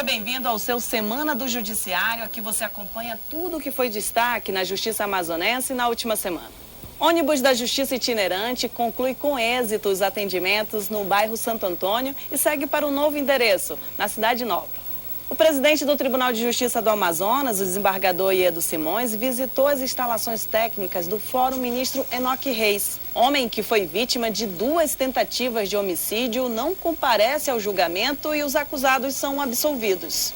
bem-vindo ao seu Semana do Judiciário. Aqui você acompanha tudo o que foi destaque na Justiça Amazonense na última semana. Ônibus da Justiça Itinerante conclui com êxito os atendimentos no bairro Santo Antônio e segue para um novo endereço, na Cidade Nova. O presidente do Tribunal de Justiça do Amazonas, o desembargador Iedo Simões, visitou as instalações técnicas do Fórum Ministro Enoque Reis. Homem que foi vítima de 2 tentativas de homicídio não comparece ao julgamento e os acusados são absolvidos.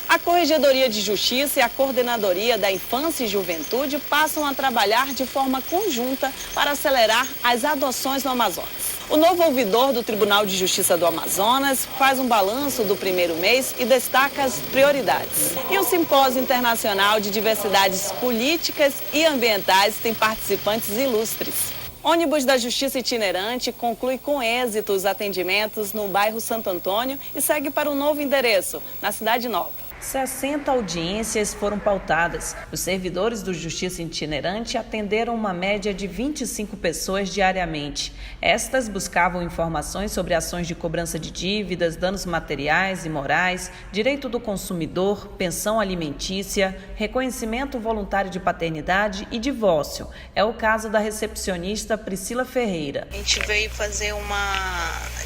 A Corregedoria de Justiça e a Coordenadoria da Infância e Juventude passam a trabalhar de forma conjunta para acelerar as adoções no Amazonas. O novo ouvidor do Tribunal de Justiça do Amazonas faz um balanço do primeiro mês e destaca as prioridades. E o Simpósio Internacional de Diversidades Políticas e Ambientais tem participantes ilustres. Ônibus da Justiça Itinerante conclui com êxito os atendimentos no bairro Santo Antônio e segue para um novo endereço, na Cidade Nova. 60 audiências foram pautadas. Os servidores do Justiça Itinerante atenderam uma média de 25 pessoas diariamente. Estas buscavam informações sobre ações de cobrança de dívidas, danos materiais e morais, direito do consumidor, pensão alimentícia, reconhecimento voluntário de paternidade e divórcio. É o caso da recepcionista Priscila Ferreira. A gente veio fazer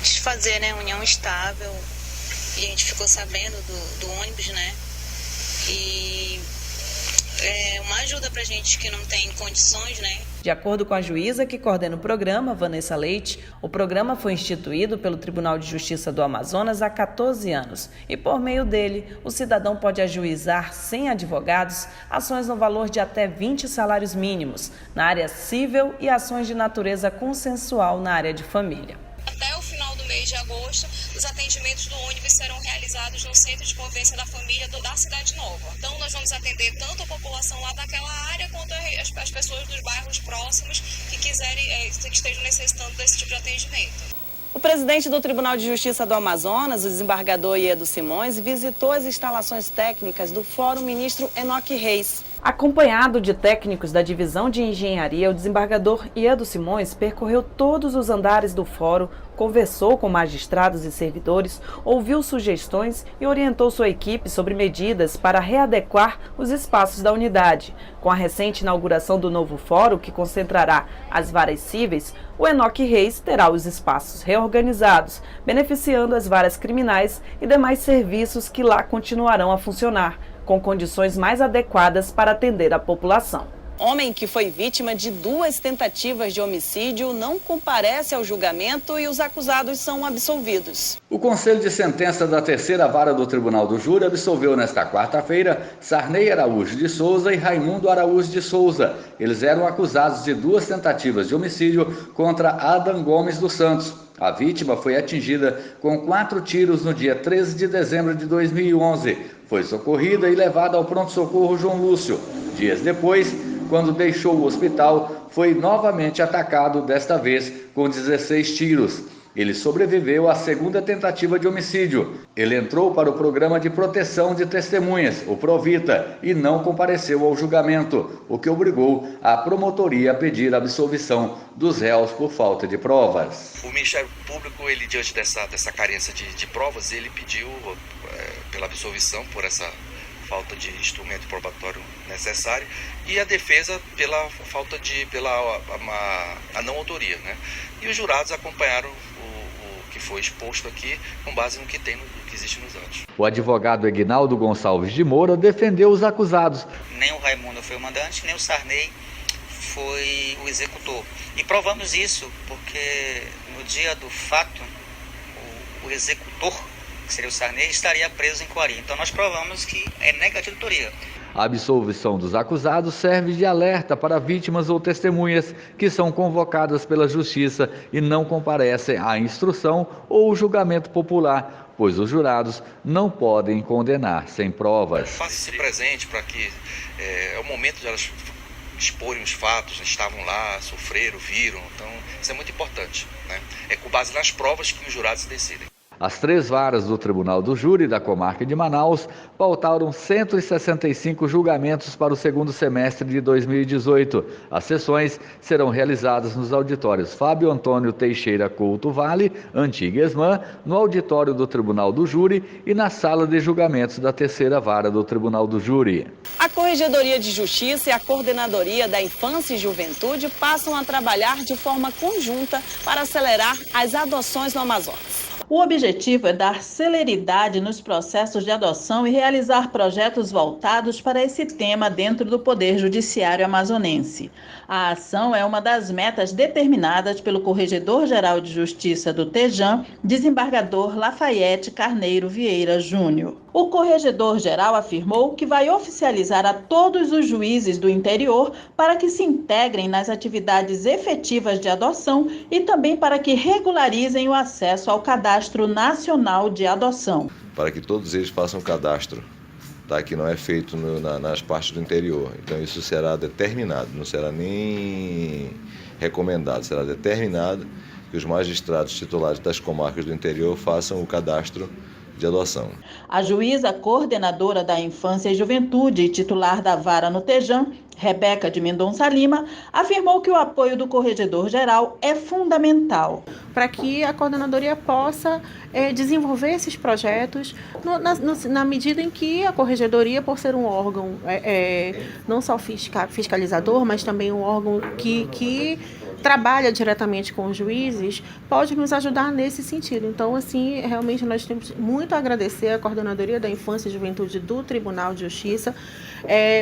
desfazer, união estável. E a gente ficou sabendo do ônibus, E é uma ajuda pra gente que não tem condições, De acordo com a juíza que coordena o programa, Vanessa Leite, o programa foi instituído pelo Tribunal de Justiça do Amazonas há 14 anos. E por meio dele, o cidadão pode ajuizar, sem advogados, ações no valor de até 20 salários mínimos, na área cível e ações de natureza consensual na área de família. Até o final do mês de agosto, os atendimentos do ônibus serão realizados no Centro de Convivência da Família da Cidade Nova. Então, nós vamos atender tanto a população lá daquela área, quanto as pessoas dos bairros próximos que estejam necessitando desse tipo de atendimento. O presidente do Tribunal de Justiça do Amazonas, o desembargador Iedo Simões, visitou as instalações técnicas do Fórum Ministro Enoque Reis. Acompanhado de técnicos da Divisão de Engenharia, o desembargador Iedo Simões percorreu todos os andares do fórum, conversou com magistrados e servidores, ouviu sugestões e orientou sua equipe sobre medidas para readequar os espaços da unidade. Com a recente inauguração do novo fórum, que concentrará as varas cíveis, o Enoque Reis terá os espaços reorganizados, beneficiando as varas criminais e demais serviços que lá continuarão a funcionar, com condições mais adequadas para atender a população. Homem que foi vítima de 2 tentativas de homicídio não comparece ao julgamento e os acusados são absolvidos. O Conselho de Sentença da 3ª Vara do Tribunal do Júri absolveu nesta quarta-feira Sarney Araújo de Souza e Raimundo Araújo de Souza. Eles eram acusados de 2 tentativas de homicídio contra Adam Gomes dos Santos. A vítima foi atingida com 4 tiros no dia 13 de dezembro de 2011. Foi socorrida e levada ao pronto-socorro João Lúcio. Dias depois, quando deixou o hospital, foi novamente atacado, desta vez com 16 tiros. Ele sobreviveu à 2ª tentativa de homicídio. Ele entrou para o Programa de Proteção de Testemunhas, o Provita, e não compareceu ao julgamento, o que obrigou a promotoria a pedir a absolvição dos réus por falta de provas. O Ministério Público, ele diante dessa carência de provas, ele pediu pela absolvição por essa falta de instrumento probatório necessário, e a defesa pela falta a não autoria, E os jurados acompanharam o que foi exposto aqui com base no que existe nos autos. O advogado Eguinaldo Gonçalves de Moura defendeu os acusados. Nem o Raimundo foi o mandante, nem o Sarney foi o executor. E provamos isso porque no dia do fato, o executor, que seria o Sarney, estaria preso em Coari. Então nós provamos que é negativa de autoria. A absolvição dos acusados serve de alerta para vítimas ou testemunhas que são convocadas pela Justiça e não comparecem à instrução ou julgamento popular, pois os jurados não podem condenar sem provas. Faça-se presente para que é o momento de elas exporem os fatos, estavam lá, sofreram, viram, então isso é muito importante, É com base nas provas que os jurados decidem. As 3 varas do Tribunal do Júri da Comarca de Manaus pautaram 165 julgamentos para o segundo semestre de 2018. As sessões serão realizadas nos auditórios Fábio Antônio Teixeira Couto Vale, antiga ESMAN, no auditório do Tribunal do Júri e na sala de julgamentos da 3ª Vara do Tribunal do Júri. A Corregedoria de Justiça e a Coordenadoria da Infância e Juventude passam a trabalhar de forma conjunta para acelerar as adoções no Amazonas. O objetivo é dar celeridade nos processos de adoção e realizar projetos voltados para esse tema dentro do Poder Judiciário amazonense. A ação é uma das metas determinadas pelo Corregedor-Geral de Justiça do TEJAM, desembargador Lafayette Carneiro Vieira Júnior. O Corregedor-Geral afirmou que vai oficializar a todos os juízes do interior para que se integrem nas atividades efetivas de adoção e também para que regularizem o acesso ao Cadastro Nacional de Adoção. Para que todos eles façam cadastro, tá? Que não é feito nas partes do interior. Então isso será determinado, não será nem recomendado, será determinado que os magistrados titulares das comarcas do interior façam o cadastro de adoção. A juíza coordenadora da Infância e Juventude e titular da vara no TEJAM, Rebeca de Mendonça Lima, afirmou que o apoio do Corregedor-Geral é fundamental para que a coordenadoria possa desenvolver esses projetos na medida em que a Corregedoria, por ser um órgão não só fiscalizador, mas também um órgão que trabalha diretamente com os juízes, pode nos ajudar nesse sentido. Então, assim, realmente nós temos muito a agradecer à Coordenadoria da Infância e Juventude do Tribunal de Justiça,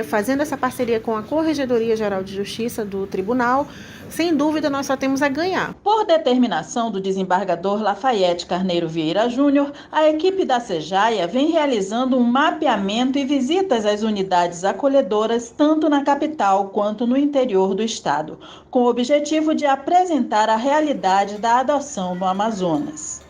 fazendo essa parceria com a Corregedoria Geral de Justiça do Tribunal. Sem dúvida, nós só temos a ganhar. Por determinação do desembargador Lafayette Carneiro Vieira Júnior, a equipe da Sejaia vem realizando um mapeamento e visitas às unidades acolhedoras, tanto na capital quanto no interior do estado, com o objetivo de apresentar a realidade da adoção no Amazonas.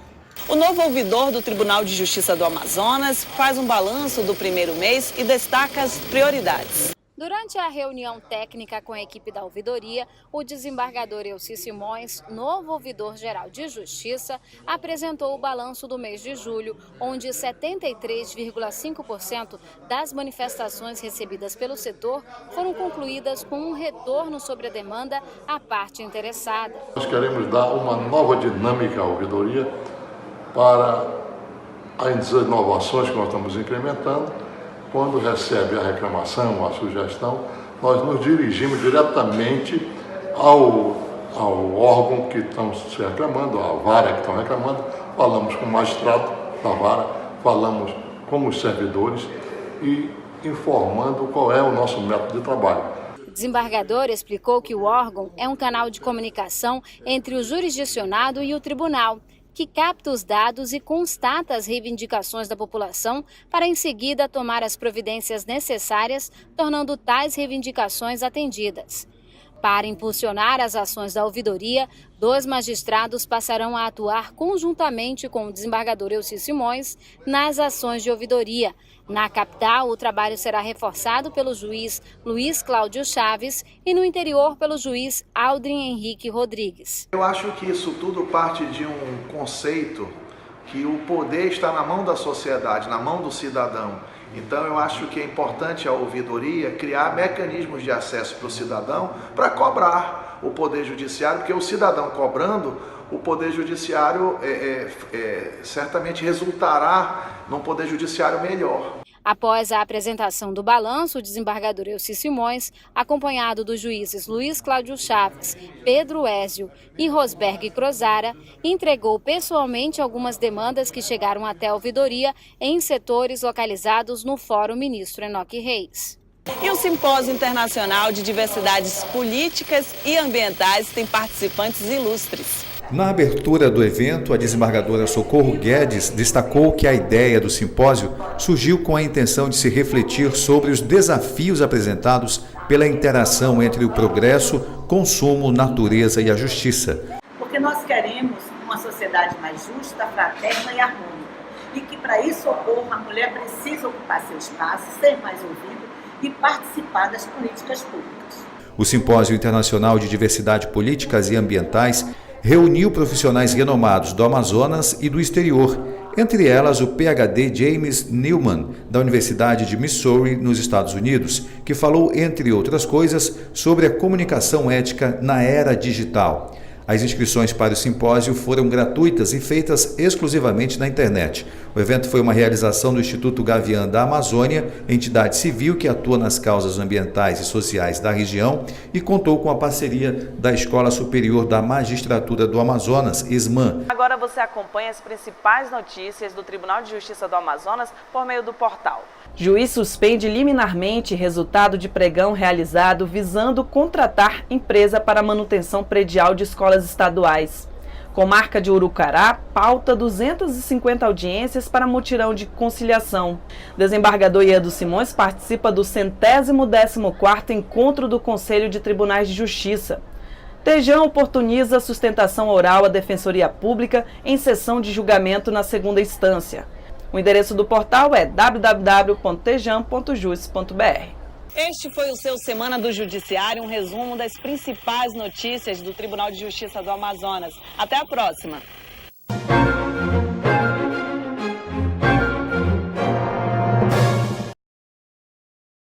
O novo ouvidor do Tribunal de Justiça do Amazonas faz um balanço do primeiro mês e destaca as prioridades. Durante a reunião técnica com a equipe da ouvidoria, o desembargador Elci Simões, novo ouvidor-geral de Justiça, apresentou o balanço do mês de julho, onde 73,5% das manifestações recebidas pelo setor foram concluídas com um retorno sobre a demanda à parte interessada. Nós queremos dar uma nova dinâmica à ouvidoria para as inovações que nós estamos implementando. Quando recebe a reclamação, a sugestão, nós nos dirigimos diretamente ao órgão que estão se reclamando, à vara que estão reclamando, falamos com o magistrado da vara, falamos com os servidores e informando qual é o nosso método de trabalho. O desembargador explicou que o órgão é um canal de comunicação entre o jurisdicionado e o tribunal, que capta os dados e constata as reivindicações da população para, em seguida, tomar as providências necessárias, tornando tais reivindicações atendidas. Para impulsionar as ações da ouvidoria, 2 magistrados passarão a atuar conjuntamente com o desembargador Elci Simões nas ações de ouvidoria. Na capital, o trabalho será reforçado pelo juiz Luiz Cláudio Chaves e no interior pelo juiz Aldrin Henrique Rodrigues. Eu acho que isso tudo parte de um conceito que o poder está na mão da sociedade, na mão do cidadão. Então eu acho que é importante a ouvidoria criar mecanismos de acesso para o cidadão para cobrar o Poder Judiciário, porque o cidadão cobrando, o Poder Judiciário certamente resultará num Poder Judiciário melhor. Após a apresentação do balanço, o desembargador Elci Simões, acompanhado dos juízes Luiz Cláudio Chaves, Pedro Ézio e Rosberg Crozara, entregou pessoalmente algumas demandas que chegaram até a ouvidoria em setores localizados no Fórum Ministro Enoque Reis. E o Simpósio Internacional de Diversidades Políticas e Ambientais tem participantes ilustres. Na abertura do evento, a desembargadora Socorro Guedes destacou que a ideia do simpósio surgiu com a intenção de se refletir sobre os desafios apresentados pela interação entre o progresso, consumo, natureza e a justiça. Porque nós queremos uma sociedade mais justa, fraterna e harmônica. E que para isso ocorra, a mulher precisa ocupar seu espaço, ser mais ouvida e participar das políticas públicas. O Simpósio Internacional de Diversidade Políticas e Ambientais reuniu profissionais renomados do Amazonas e do exterior, entre elas o PhD James Newman, da Universidade de Missouri, nos Estados Unidos, que falou, entre outras coisas, sobre a comunicação ética na era digital. As inscrições para o simpósio foram gratuitas e feitas exclusivamente na internet. O evento foi uma realização do Instituto Gavião da Amazônia, entidade civil que atua nas causas ambientais e sociais da região, e contou com a parceria da Escola Superior da Magistratura do Amazonas, ESMAM. Agora você acompanha as principais notícias do Tribunal de Justiça do Amazonas por meio do portal. Juiz suspende liminarmente resultado de pregão realizado visando contratar empresa para manutenção predial de escolas estaduais. Comarca de Urucará pauta 250 audiências para mutirão de conciliação. Desembargador Iado Simões participa do 114º encontro do Conselho de Tribunais de Justiça. TEJAN oportuniza sustentação oral à Defensoria Pública em sessão de julgamento na segunda instância. O endereço do portal é www.tejan.jus.br. Este foi o seu Semana do Judiciário, um resumo das principais notícias do Tribunal de Justiça do Amazonas. Até a próxima!